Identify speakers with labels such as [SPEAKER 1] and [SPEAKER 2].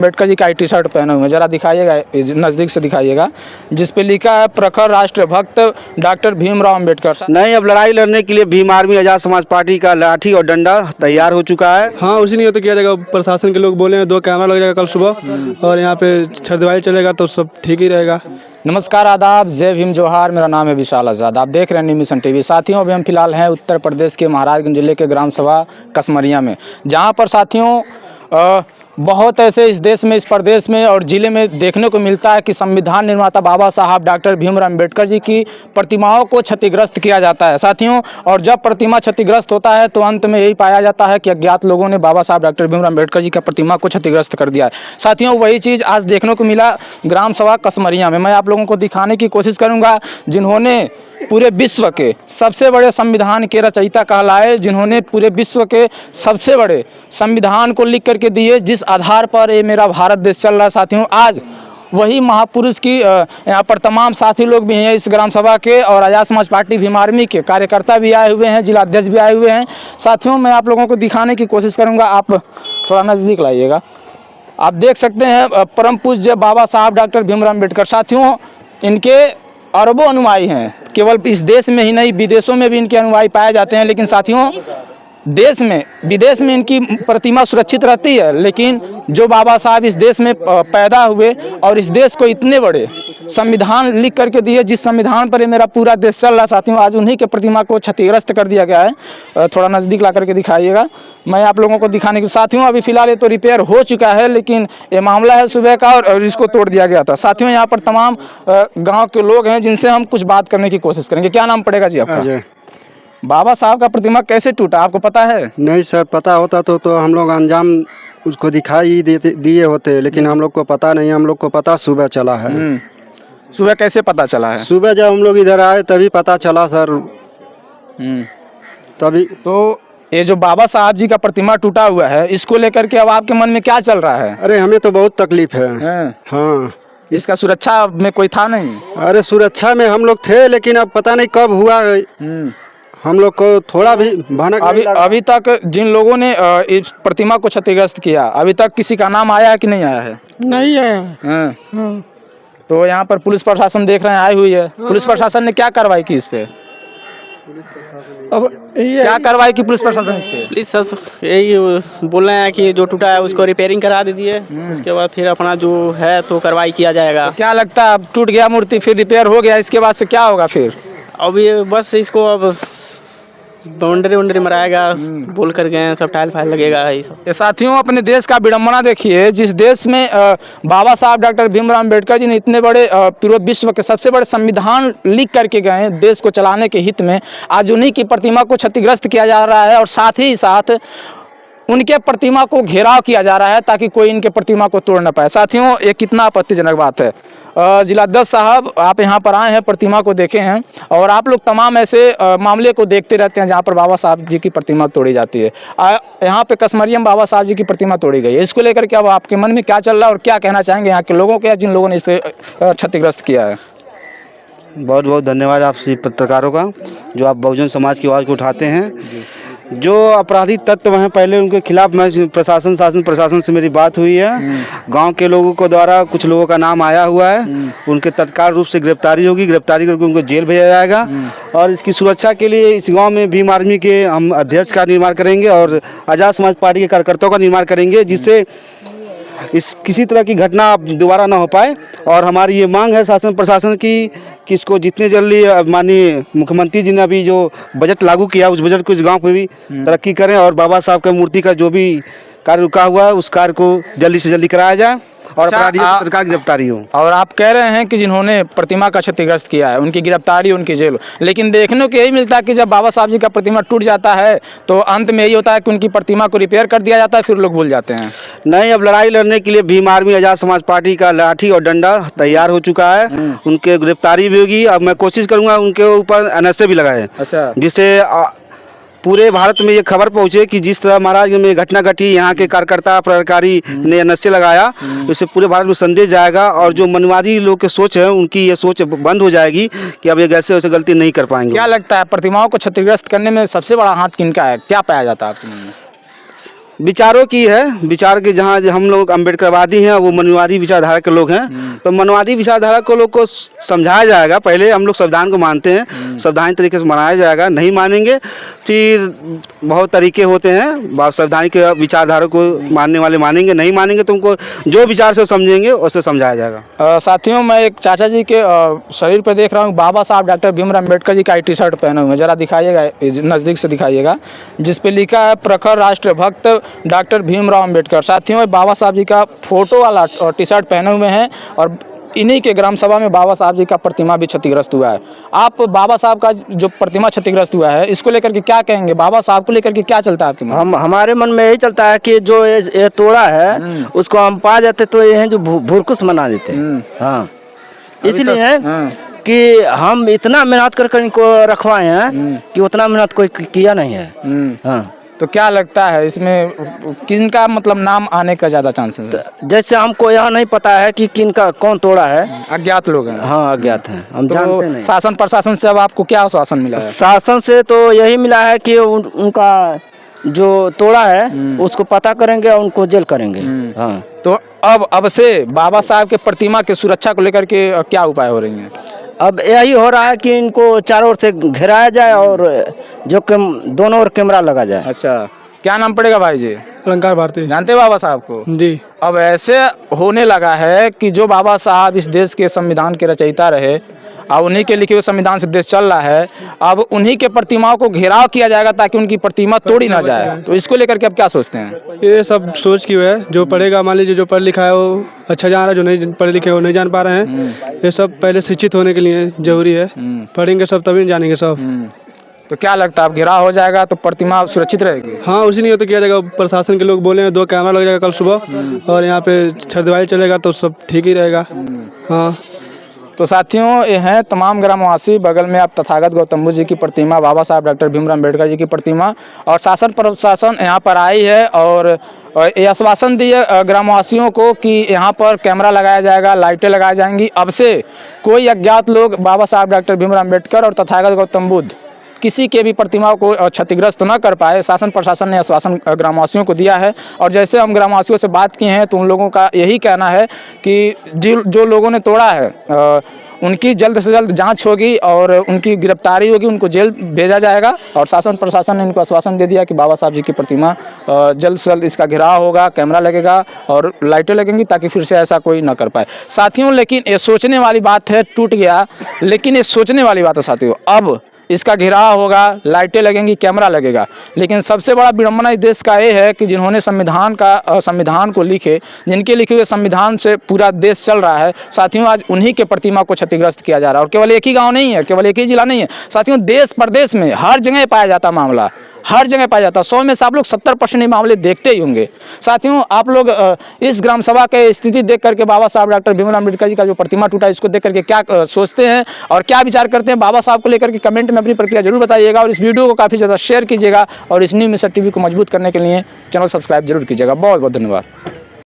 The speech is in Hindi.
[SPEAKER 1] अम्बेडकर जी का टी शर्ट पहने हुए हैं, जरा दिखाइएगा, नज़दीक से दिखाइएगा, जिस पे लिखा है प्रखर राष्ट्रभक्त डॉक्टर भीमराव अम्बेडकर।
[SPEAKER 2] नहीं, अब लड़ाई लड़ने के लिए भीम आर्मी आज़ाद समाज पार्टी का लाठी और डंडा तैयार हो चुका है।
[SPEAKER 3] हाँ, उसी नहीं तो किया जाएगा। प्रशासन के लोग बोले हैं 2 कैमरा लग जाएगा कल सुबह और यहाँ पे छठ दिवाली चलेगा तो सब ठीक ही रहेगा।
[SPEAKER 1] नमस्कार, आदाब, जय भीम, जोहार। मेरा नाम है विशाल आज़ाद, आप देख रहे हैं न्यू मिशन टीवी। साथियों, अभी हम फिलहाल हैं उत्तर प्रदेश के महाराजगंज जिले के ग्राम सभा कसमरिया में, जहाँ पर साथियों बहुत ऐसे इस देश में, इस प्रदेश में और ज़िले में देखने को मिलता है कि संविधान निर्माता बाबा साहब डॉक्टर भीमराव अम्बेडकर जी की प्रतिमाओं को क्षतिग्रस्त किया जाता है साथियों। और जब प्रतिमा क्षतिग्रस्त होता है तो अंत में यही पाया जाता है कि अज्ञात लोगों ने बाबा साहब डॉक्टर भीमराव अम्बेडकर जी का प्रतिमा को क्षतिग्रस्त कर दिया है साथियों। वही चीज़ आज देखने को मिला ग्राम सभा कसमरिया में। मैं आप लोगों को दिखाने की कोशिश करूँगा, जिन्होंने पूरे विश्व के सबसे बड़े संविधान के रचयिता कहलाए, जिन्होंने पूरे विश्व के सबसे बड़े संविधान को लिख करके दिए, जिस आधार पर ये मेरा भारत देश चल रहा है साथियों। आज वही महापुरुष की यहाँ पर तमाम साथी लोग भी हैं इस ग्राम सभा के, और आज़ाद समाज पार्टी भीम आर्मी के कार्यकर्ता भी आए हुए हैं, जिला अध्यक्ष भी आए हुए हैं साथियों। मैं आप लोगों को दिखाने की कोशिश करूँगा, आप थोड़ा नज़दीक लाइएगा। आप देख सकते हैं परम पूज्य बाबा साहब डॉक्टर भीमराव अम्बेडकर साथियों, इनके अरबों अनुयायी हैं। केवल इस देश में ही नहीं, विदेशों में भी इनके अनुयायी पाए जाते हैं। लेकिन साथियों, देश में विदेश में इनकी प्रतिमा सुरक्षित रहती है, लेकिन जो बाबा साहब इस देश में पैदा हुए और इस देश को इतने बड़े संविधान लिख करके दिए, जिस संविधान पर ये मेरा पूरा देश चल रहा साथियों, आज उन्हीं के प्रतिमा को क्षतिग्रस्त कर दिया गया है। थोड़ा नज़दीक ला करके दिखाइएगा, मैं आप लोगों को दिखाने की। साथियों, अभी फिलहाल ये तो रिपेयर हो चुका है, लेकिन ये मामला है सुबह का और इसको तोड़ दिया गया था साथियों। यहाँ पर तमाम गाँव के लोग हैं जिनसे हम कुछ बात करने की कोशिश करेंगे। क्या नाम पड़ेगा जी आपका? बाबा साहब का प्रतिमा कैसे टूटा, आपको पता है?
[SPEAKER 2] नहीं सर, पता होता तो हम लोग अंजाम उसको दिखाई दिए होते, लेकिन हम लोग को पता नहीं। हम लोग को पता सुबह चला है।
[SPEAKER 1] सुबह कैसे पता चला है?
[SPEAKER 2] सुबह जब हम लोग इधर आए तभी पता चला सर। तभी
[SPEAKER 1] तो ये जो बाबा साहब जी का प्रतिमा टूटा हुआ है, इसको लेकर के अब आपके मन में क्या चल रहा है?
[SPEAKER 2] अरे हमें तो बहुत तकलीफ है। हाँ,
[SPEAKER 1] इसका सुरक्षा में कोई था नहीं?
[SPEAKER 2] अरे सुरक्षा में हम लोग थे, लेकिन अब पता नहीं कब हुआ। हम लोग को थोड़ा भी भनक
[SPEAKER 1] अभी तक जिन लोगों ने इस प्रतिमा को क्षतिग्रस्त किया, अभी तक किसी का नाम आया है कि नहीं आया है?
[SPEAKER 3] नहीं है।
[SPEAKER 1] तो यहाँ पर पुलिस प्रशासन देख रहे हैं आई हुई है। पुलिस प्रशासन ने क्या कार्रवाई की इस पे?
[SPEAKER 3] अब
[SPEAKER 1] क्या कार्रवाई की पुलिस प्रशासन इस पे?
[SPEAKER 4] प्लीज सर, यही बोल रहे हैं कि जो टूटा है उसको रिपेयरिंग करा दीजिए, उसके बाद फिर अपना जो है तो कार्रवाई किया जाएगा।
[SPEAKER 1] तो क्या लगता है, अब टूट गया मूर्ति, फिर रिपेयर हो गया, इसके बाद से क्या होगा फिर?
[SPEAKER 4] अभी बस इसको अब बाउंड्री मराएगा, बोल कर गए, सब टाइल फाइल लगेगा ये सब।
[SPEAKER 1] ये साथियों, अपने देश का विडम्बना देखिए, जिस देश में बाबा साहब डॉक्टर भीमराव अम्बेडकर जी ने इतने बड़े पूरे विश्व के सबसे बड़े संविधान लिख करके गए देश को चलाने के हित में, आज उन्हीं की प्रतिमा को क्षतिग्रस्त किया जा रहा है और साथ ही साथ उनके प्रतिमा को घेराव किया जा रहा है ताकि कोई इनके प्रतिमा को तोड़ न पाए। साथियों, ये कितना आपत्तिजनक बात है। जिलाध्यक्ष साहब, आप यहाँ पर आए हैं, प्रतिमा को देखे हैं, और आप लोग तमाम ऐसे मामले को देखते रहते हैं जहाँ पर बाबा साहब जी की प्रतिमा तोड़ी जाती है। यहाँ पे कसमरिया में बाबा साहब जी की प्रतिमा तोड़ी गई है, इसको लेकर के अब आपके मन में क्या चल रहा है और क्या कहना चाहेंगे यहाँ के लोगों के, जिन लोगों ने इस पर क्षतिग्रस्त किया है?
[SPEAKER 2] बहुत बहुत धन्यवाद आप सभी पत्रकारों का, जो आप बहुजन समाज की आवाज़ को उठाते हैं। जो आपराधिक तत्व हैं, पहले उनके खिलाफ मैं प्रशासन से मेरी बात हुई है। गांव के लोगों को द्वारा कुछ लोगों का नाम आया हुआ है, उनके तत्काल रूप से गिरफ्तारी होगी, गिरफ्तारी करके उनको जेल भेजा जाएगा। और इसकी सुरक्षा के लिए इस गांव में भीम आर्मी के हम अध्यक्ष का निर्माण करेंगे और आज़ाद समाज पार्टी के कार्यकर्ताओं का निर्माण करेंगे, जिससे इस किसी तरह की घटना दोबारा ना हो पाए। और हमारी ये मांग है शासन प्रशासन की कि इसको जितने जल्दी माननीय मुख्यमंत्री जी ने अभी जो बजट लागू किया, उस बजट को इस गांव पे भी तरक्की करें और बाबा साहब के मूर्ति का जो भी कार्य रुका हुआ है उस कार्य को जल्दी से जल्दी कराया जाए और अपराधियों की सरकार की गिरफ्तारी हो।
[SPEAKER 1] और आप कह रहे हैं कि जिन्होंने प्रतिमा का क्षतिग्रस्त किया है उनकी गिरफ्तारी, उनकी जेल, लेकिन देखने को यही मिलता है कि जब बाबा साहब जी का प्रतिमा टूट जाता है तो अंत में यही होता है कि उनकी प्रतिमा को रिपेयर कर दिया जाता है, फिर लोग भूल जाते हैं।
[SPEAKER 2] नहीं, अब लड़ाई लड़ने के लिए भीम आर्मी आज़ाद समाज पार्टी का लाठी और डंडा तैयार हो चुका है। उनके गिरफ्तारी भी होगी। अब मैं कोशिश करूँगा उनके ऊपर NSA भी लगाए, जिससे पूरे भारत में ये खबर पहुंचे कि जिस तरह महाराज में घटना घटी, यहाँ के कार्यकर्ता पदाधिकारी ने NSA लगाया, इससे पूरे भारत में संदेश जाएगा और जो मनवादी लोग के सोच है उनकी ये सोच बंद हो जाएगी कि अब ये ऐसे वैसे गलती नहीं कर पाएंगे।
[SPEAKER 1] क्या लगता है प्रतिमाओं को क्षतिग्रस्त करने में सबसे बड़ा हाथ किनका है, क्या पाया जाता है आपके मन में?
[SPEAKER 2] विचारों की है। विचार के जहाँ हम लोग अम्बेडकरवादी हैं, वो मनवादी विचारधारा के लोग हैं। तो मनवादी विचारधारा को लोग को समझाया जाएगा। पहले हम लोग संविधान को मानते हैं, संवैधानिक तरीके से मनाया जाएगा। नहीं मानेंगे फिर बहुत तरीके होते हैं। संवैधानिक विचारधारा को मानने वाले मानेंगे, नहीं मानेंगे तो उनको जो विचार से समझेंगे उससे समझाया जाएगा।
[SPEAKER 1] साथियों, मैं एक चाचा जी के शरीर पर देख रहा हूँ, बाबा साहब डॉक्टर भीमराव अम्बेडकर जी का टी शर्ट पहने हुए हैं। जरा दिखाइएगा, नज़दीक से दिखाइएगा, जिस पे लिखा है प्रखर राष्ट्रभक्त डॉक्टर भीमराव अम्बेडकर। साथियों, बाबा साहब जी का फोटो वाला टी शर्ट पहने हुए हैं और इन्हीं के ग्राम सभा में बाबा साहब जी का प्रतिमा भी क्षतिग्रस्त हुआ है। आप बाबा साहब का जो प्रतिमा क्षतिग्रस्त हुआ है, इसको लेकर के क्या कहेंगे? बाबा साहब को लेकर के क्या चलता है आपके मन?
[SPEAKER 5] हमारे मन में यही चलता है कि जो ये तोड़ा है उसको हम पा जाते तो ये जो भूरकुस बना देते हैं। हाँ, इसलिए कि हम इतना मेहनत कर इनको रखवाए हैं कि उतना मेहनत कोई किया नहीं है। हाँ,
[SPEAKER 1] तो क्या लगता है इसमें किनका मतलब नाम आने का ज़्यादा चांसेस है?
[SPEAKER 5] जैसे हमको यह नहीं पता है कि किनका कौन तोड़ा है,
[SPEAKER 1] अज्ञात लोग हैं।
[SPEAKER 5] हाँ, अज्ञात हैं, हम जानते नहीं।
[SPEAKER 1] शासन प्रशासन से अब आपको क्या आश्वासन मिला है?
[SPEAKER 5] शासन से तो यही मिला है कि उनका जो तोड़ा है उसको पता करेंगे और उनको जेल करेंगे। हाँ,
[SPEAKER 1] तो अब से बाबा साहब के प्रतिमा की सुरक्षा को लेकर के क्या उपाय हो रही हैं?
[SPEAKER 5] अब यही हो रहा है कि इनको चारों ओर से घेराया जाए और जो दोनों ओर कैमरा लगा जाए।
[SPEAKER 1] अच्छा, क्या नाम पड़ेगा भाई जी?
[SPEAKER 3] अलंकार भारती।
[SPEAKER 1] जानते बाबा साहब को?
[SPEAKER 3] जी।
[SPEAKER 1] अब ऐसे होने लगा है कि जो बाबा साहब इस देश के संविधान के रचयिता रहे और उन्हीं के लिखे हुए संविधान से देश चल रहा है, अब उन्हीं के प्रतिमाओं को घेराव किया जाएगा ताकि उनकी प्रतिमा तोड़ी ना जाए। तो इसको लेकर के अब क्या सोचते हैं?
[SPEAKER 3] ये सब सोच की है, जो पढ़ेगा, मान लीजिए जो पढ़ लिखा है वो अच्छा जान रहा है, जो नहीं पढ़े लिखे वो नहीं जान पा रहे हैं। ये सब पहले शिक्षित होने के लिए जरूरी है। पढ़ेंगे सब तभी जानेंगे सब।
[SPEAKER 1] तो क्या लगता है अब घेराव हो जाएगा तो प्रतिमा सुरक्षित रहेगी?
[SPEAKER 3] हाँ, उसी नहीं हो तो किया जाएगा। प्रशासन के लोग बोले हैं 2 कैमरा लग जाएगा कल सुबह और यहाँ पे छरदीवारी चलेगा तो सब ठीक ही रहेगा। हाँ,
[SPEAKER 1] तो साथियों, ये हैं तमाम ग्रामवासी। बगल में आप तथागत गौतम बुद्ध जी की प्रतिमा, बाबा साहब डॉक्टर भीमराव अम्बेडकर जी की प्रतिमा और शासन प्रशासन यहाँ पर आई है और ये आश्वासन दिए ग्रामवासियों को कि यहाँ पर कैमरा लगाया जाएगा, लाइटें लगाई जाएंगी। अब से कोई अज्ञात लोग बाबा साहब डॉक्टर भीमराव अम्बेडकर और तथागत गौतम बुद्ध किसी के भी प्रतिमाओं को क्षतिग्रस्त न कर पाए। शासन प्रशासन ने आश्वासन ग्रामवासियों को दिया है और जैसे हम ग्रामवासियों से बात किए हैं तो उन लोगों का यही कहना है कि जो लोगों ने तोड़ा है उनकी जल्द से जल्द जांच होगी और उनकी गिरफ्तारी होगी, उनको जेल भेजा जाएगा। और शासन प्रशासन ने इनको आश्वासन दे दिया कि बाबा साहब जी की प्रतिमा जल्द से जल्द इसका घेराव होगा, कैमरा लगेगा और लाइटें लगेंगी ताकि फिर से ऐसा कोई ना कर पाए। साथियों, लेकिन ये सोचने वाली बात है, टूट गया, लेकिन ये सोचने वाली बात है साथियों। अब इसका घेराव होगा, लाइटें लगेंगी, कैमरा लगेगा, लेकिन सबसे बड़ा विडंबना इस देश का ये है कि जिन्होंने संविधान को लिखे, जिनके लिखे हुए संविधान से पूरा देश चल रहा है, साथियों आज उन्हीं के प्रतिमा को क्षतिग्रस्त किया जा रहा है। और केवल एक ही गांव नहीं है, केवल एक ही जिला नहीं है साथियों, देश प्रदेश में हर जगह पाया जाता मामला, हर जगह पाया जाता है। 100 में से आप लोग 70% मामले देखते ही होंगे। साथियों, आप लोग इस ग्राम सभा के स्थिति देख करके बाबा साहब डॉक्टर भीमराव अम्बेडकर जी का जो प्रतिमा टूटा इसको देख करके क्या सोचते हैं और क्या विचार करते हैं बाबा साहब को लेकर के कमेंट में अपनी प्रतिक्रिया जरूर बताइएगा और इस वीडियो को काफ़ी ज़्यादा शेयर कीजिएगा और इस न्यूज़ मिशन टीवी को मजबूत करने के लिए चैनल सब्सक्राइब जरूर कीजिएगा। बहुत बहुत धन्यवाद।